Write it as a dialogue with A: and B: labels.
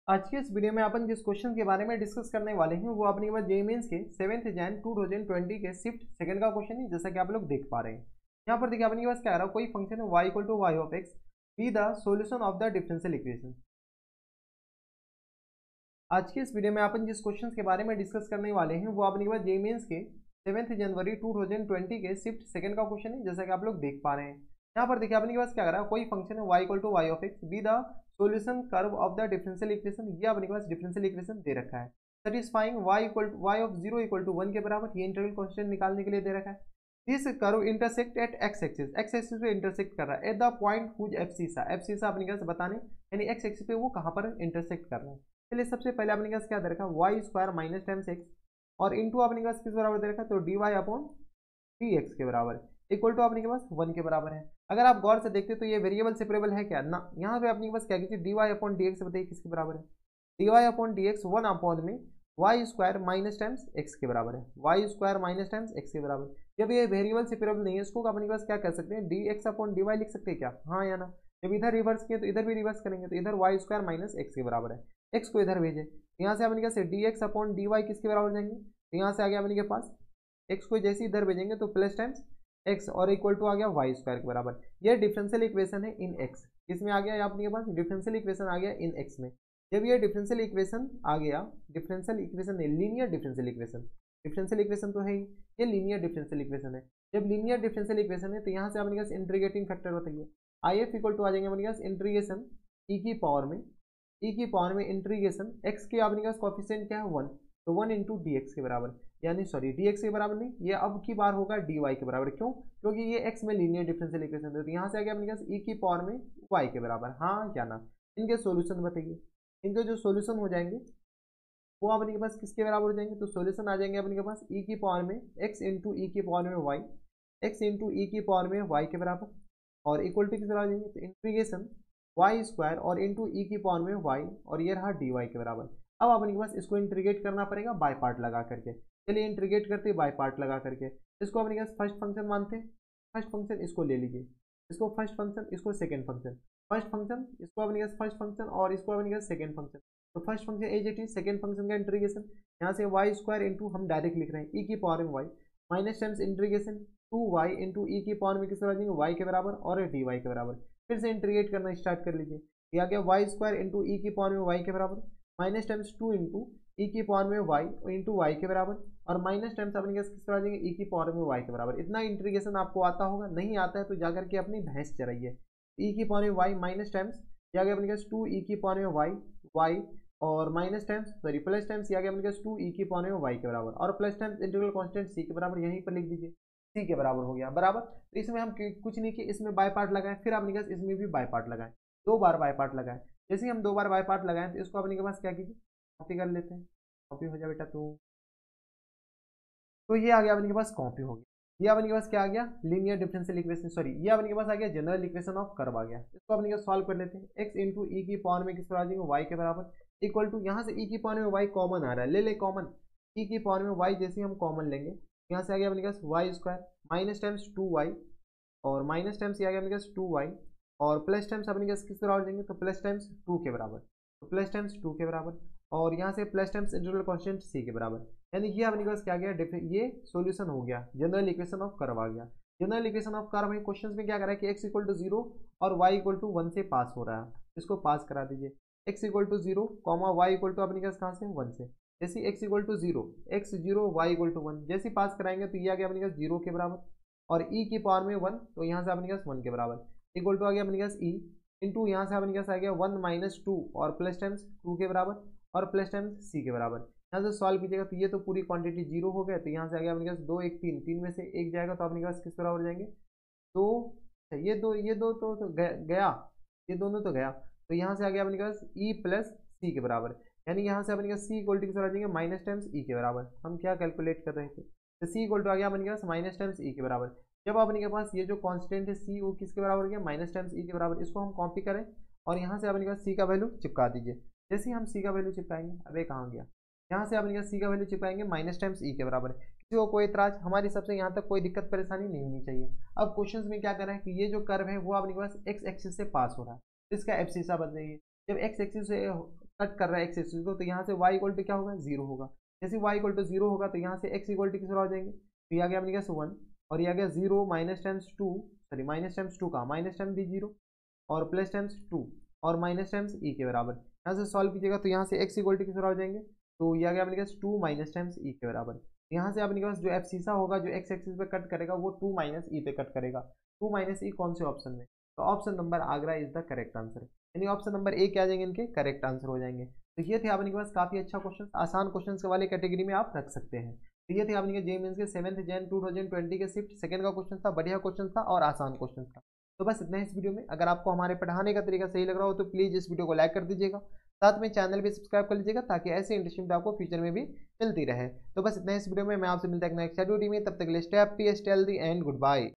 A: आज के इस वीडियो में अपन जिस क्वेश्चन के बारे में डिस्कस करने वाले हैं वो अपने पास जेईई मेंस के 7 जैन 2020 के शिफ्ट सेकंड का क्वेश्चन है, जैसा कि आप लोग देख पा रहे हैं। यहाँ पर देखिए अपने पास क्या आ रहा है, कोई फंक्शन है y equal to y of x be the solution of the differential equation. आज के इस वीडियो में अपन जिस क्वेश्चन के बारे में डिस्कस करने वाले हैं वो अपने पास जेईई मेंस के 7 जनवरी 2020 के शिफ्ट सेकंड का क्वेश्चन है, जैसा कि आप लोग देख पा रहे हैं। यहाँ पर देखिए अपने पास क्या कर रहा है, कोई फंक्शन है y equal to y of x be the solution curve of the differential equation. ये अपने पास डिफरेंशियल इक्वेशन दे रखा है। Satisfying y of 0 equal to 1 के बराबर, ये इंटीग्रल कांस्टेंट निकालने के लिए दे रखा है। This curve intersect at x axis पे इंटरसेक्ट कर रहा है at the point whose abscissa अपने पास बताने, यानी x एक्सिस पे वो कहाँ पर इंटरसेक्ट कर रहा है। चलिए सबसे पहले अपने पास क्या दे रखा है, Y square minus ten x और इंटू अपने पास किस बराबर दे रखा है, तो d Y upon D x के बराबर इक्वल टू अपने के पास 1 के बराबर है। अगर आप गौर से देखते तो ये वेरिएबल सेपरेबल है क्या ना, यहाँ पे अपने पास क्या कीजिए, D Y upon D X बताइए किसके बराबर है, D Y upon D X 1 upon में Y square minus times X के बराबर है, Y square minus times X के बराबर। जब ये वेरिएबल सेपरेबल नहीं है इसको अपने पास क्या कर सकते हैं, d x upon d y लिख सकते हैं क्या, हाँ या ना। जब इधर रिवर्स किए तो इधर भी रिवर्स करेंगे, तो इधर वाई स्क्वायर माइनस एक्स के बराबर है, एक्स को इधर भेजे, यहाँ से अपने कैसे d x upon d y किसके बराबर जाएंगे, यहाँ से आ गया अपने के पास एक्स को जैसे इधर भेजेंगे तो प्लस टाइम्स एक्स और इक्वल टू आ गया वाई स्क्वायर के बराबर। ये डिफरेंशियल इक्वेशन है इन एक्स, किसमें आ गया अपने के पास, डिफरेंशियल इक्वेशन आ गया इन एक्स में। जब ये डिफरेंशियल इक्वेशन आ गया, डिफरेंशियल इक्वेशन नहीं linear differential equation, differential equation तो है ही, ये लीनियर डिफरेंशियल इक्वेशन है। जब लीनियर डिफरेंशियल इक्वेशन है तो यहाँ से अपने पास इंटीग्रेटिंग फैक्टर बताइए, आई एफ इक्वल टू आ जाएंगे अपने पास इंटीग्रेशन ई की पावर में, ई की पावर में इंटीग्रेशन एक्स के अपने पास कॉफिशिएंट क्या है 1, तो 1 इंटू डी एक्स के बराबर, यानी सॉरी डी एक्स के बराबर नहीं, ये अब की बार होगा डी वाई के बराबर। क्यों, क्योंकि ये एक्स में लीनियर डिफरेंशियल इक्वेशन है, तो यहाँ से आ गया अपने पास ई की पावर में वाई के बराबर, हाँ या ना। इनके सॉल्यूशन बताइए, इनके जो सॉल्यूशन हो जाएंगे वो अपने के पास किसके बराबर हो जाएंगे, तो सॉल्यूशन आ जाएंगे अपने के पास ई की पावर में एक्स इंटू ई की पावर में वाई, एक्स इंटू ई की पावर में वाई के बराबर और इक्वल टू किस बराबर आ जाएंगे, तो इंटीग्रेशन वाई स्क्वायर और इंटू ई की पावर में वाई और ये रहा डी वाई के बराबर। अब अपने के पास इसको इंटीग्रेट करना पड़ेगा बाय पार्ट लगा करके। चलिए इंटीग्रेट करते बाय पार्ट लगा करके, इसको अपने के पास फर्स्ट फंक्शन मानते हैं, फर्स्ट फंक्शन इसको ले लीजिए, इसको फर्स्ट फंक्शन, इसको सेकेंड फंक्शन, फर्स्ट फंक्शन इसको अपने के पास फर्स्ट फंक्शन और इसको अपने के पास सेकेंड फंक्शन। तो first function as it is, second function का इंटीग्रेशन यहाँ से वाई स्क्वायर इंटू हम डायरेक्ट लिख रहे हैं ई की पावर में Y minus times integration two Y into E की पावर में किस बराबर जाएंगे, वाई के बराबर और डी वाई के बराबर। फिर से इंटीग्रेट करना स्टार्ट कर लीजिए, ये आ गया वाई स्क्वायर इंटू ई की पावर में वाई के बराबर माइनस टाइम्स 2 इंटू ई की पावर में वाई इंटू वाई के बराबर और माइनस टाइम्स अपने किस बराबर जाएंगे, ई की पावर में वाई के बराबर। इतना इंटीग्रेशन आपको आता होगा, नहीं आता है तो जाकर के अपनी भैंस चराइए। ई की पावर में वाई माइनस टाइम्स ये आ गया अपने पास 2 ई की पावर में वाई वाई और minus times sorry plus times ये आ गया अपने पास 2 ई की पावर में वाई के बराबर और प्लस टाइम्स इंटीग्रल कांस्टेंट सी के बराबर, यहीं पर लिख दीजिए सी के बराबर हो गया बराबर। तो इसमें हम कुछ नहीं किए, इसमें बाय पार्ट लगाएं, फिर अपने पास इसमें भी बाय पार्ट लगाएं, 2 बार बाय पार्ट लगाएं। जैसे ही हम 2 बार बाय पार्ट लगाएं तो इसको अपने के पास क्या कीजिए, कॉपी कर लेते हैं, कॉपी हो जाए बेटा। तो ये आ गया अपने के पास, कॉपी हो गया। ये अपने के पास क्या आ गया, लीनियर डिफरेंशियल इक्वेशन, सॉरी ये अपने के पास आ गया जनरल इक्वेशन ऑफ कर्व आ गया। इसको अपने के पास सॉल्व कर लेते हैं, एक्स इंटू ई की पावर में किस पर आ जाएंगे, वाई के बराबर इक्वल टू यहाँ से ई की पावर में वाई कॉमन आ रहा है, ले ले कॉमन, ई की पावर में वाई जैसे हम कॉमन लेंगे यहाँ से आ गया अपने पास Y square minus times 2y और माइनस टाइम्स ये आ गया अपने पास 2y और प्लस टाइम्स अपने पास किस बराबर देंगे, तो प्लस टाइम्स 2 के बराबर, तो प्लस टाइम्स 2 के बराबर और यहाँ से प्लस टाइम्स इंटीग्रल कांस्टेंट सी के बराबर। यानी ये अपने पास क्या गया, ये सॉल्यूशन हो गया, जनरल इक्वेशन ऑफ कर्व आ गया। जनरल इक्वेशन ऑफ कर्व है, क्वेश्चन में क्या करा है कि x इक्वल टू 0 और y इक्वल टू 1 से पास हो रहा है, इसको पास करा दीजिए। x equal to 0 comma y equal to अपने पास कहाँ से 1 से, जैसे x equal to 0 x 0 y equal to 1 जैसे पास कराएंगे तो ये आ गया अपने पास 0 के बराबर और e की पावर में 1 तो यहाँ से अपने पास 1 के बराबर इक्वल टू आ गया अपने पास e इंटू यहाँ से अपने पास आ गया 1 माइनस 2 और प्लस टाइम्स 2 के बराबर और प्लस टाइम्स सी के बराबर। यहाँ से सॉल्व कीजिएगा तो ये तो पूरी क्वांटिटी 0 हो गया, तो यहाँ से आ गया अपने पास 2 1 3, 3 में से 1 जाएगा तो अपने पास किस बराबर जाएंगे, तो ये दो तो गया, ये दोनों तो गया, तो यहाँ से आ गया अपने पास ई प्लस सी के बराबर। यानी यहाँ से अपने पास सी इक्वल टू किस बराबर जाएंगे, माइनस टाइम्स ई के बराबर। हम क्या कैलकुलेट कर रहे थे, तो सी इक्वल टू आ गया अपने पास माइनस टाइम्स ई के बराबर। जब अपने के पास ये जो कांस्टेंट है सी वो किसके बराबर हो गया, माइनस टाइम्स ई के बराबर। इसको हम कॉपी करें और यहाँ से अपने पास सी का वैल्यू चिपका दीजिए। जैसे ही हम सी का वैल्यू चिपकाएंगे, अबे कहाँ गया, यहाँ से अपने सी का वैल्यू चिपकाएंगे माइनस टाइम्स ई के बराबर। किसी को कोई इतराज, हमारी सबसे यहाँ तक कोई दिक्कत परेशानी नहीं होनी चाहिए। अब क्वेश्चंस में क्या कर रहा है कि ये जो कर्व है वो अपने पास एक्स एक्सिस से पास हो रहा है, तो इसका एब्सिसा बताइए। जब एक्स एक्सिस से कट कर रहा है एक्स एक्सिस को, तो यहाँ से y इक्वल टू क्या होगा, 0 होगा। जैसे y इक्वल टू 0 होगा तो यहाँ से x इक्वल टू किस हो जाएंगे, तो ये आ गया अपने पास 1, और ये आ गया 0 minus times 2, sorry minus times 2 का माइनस टाइम्स भी 0 और प्लस टाइम्स 2 और माइनस टाइम्स e के बराबर। यहाँ से सॉल्व कीजिएगा तो यहाँ से x इक्वल टू किस हो जाएंगे, तो ये आ गया अपने पास 2 माइनस टाइम्स e के बराबर। यहाँ से अपने पास जो एफ सीसा होगा जो एक्स एक्सिस पे कट करेगा वो 2 माइनस ई पे कट करेगा। 2 माइनस ई कौन से ऑप्शन में, तो option number Agra is the correct answer, यानी ऑप्शन नंबर ए क्या आ जाएंगे इनके करेक्ट आंसर हो जाएंगे। तो ये थे आपके पास काफी अच्छा क्वेश्चन, आसान क्वेश्चन के वाले कैटेगरी में आप रख सकते हैं। तो ये थे आपके जे मेंस के 7 जैन 2020 के शिफ्ट सेकंड का क्वेश्चन था, बढ़िया क्वेश्चन था और आसान क्वेश्चन था। तो बस इतना ही इस वीडियो में। अगर आपको हमारे पढ़ाने का तरीका सही लग रहा हो तो प्लीज इस वीडियो को लाइक कर दीजिएगा, साथ में चैनल भी सब्सक्राइब कर लीजिएगा ताकि ऐसे इंटरेस्टिंग वीडियो आपको फ्यूचर में भी मिलती रहे। तो बस इतना इस वीडियो में, मैं आपसे मिलता है नेक्स्ट वीडियो में, तब तक के लिए stay happy, stay healthy and good bye.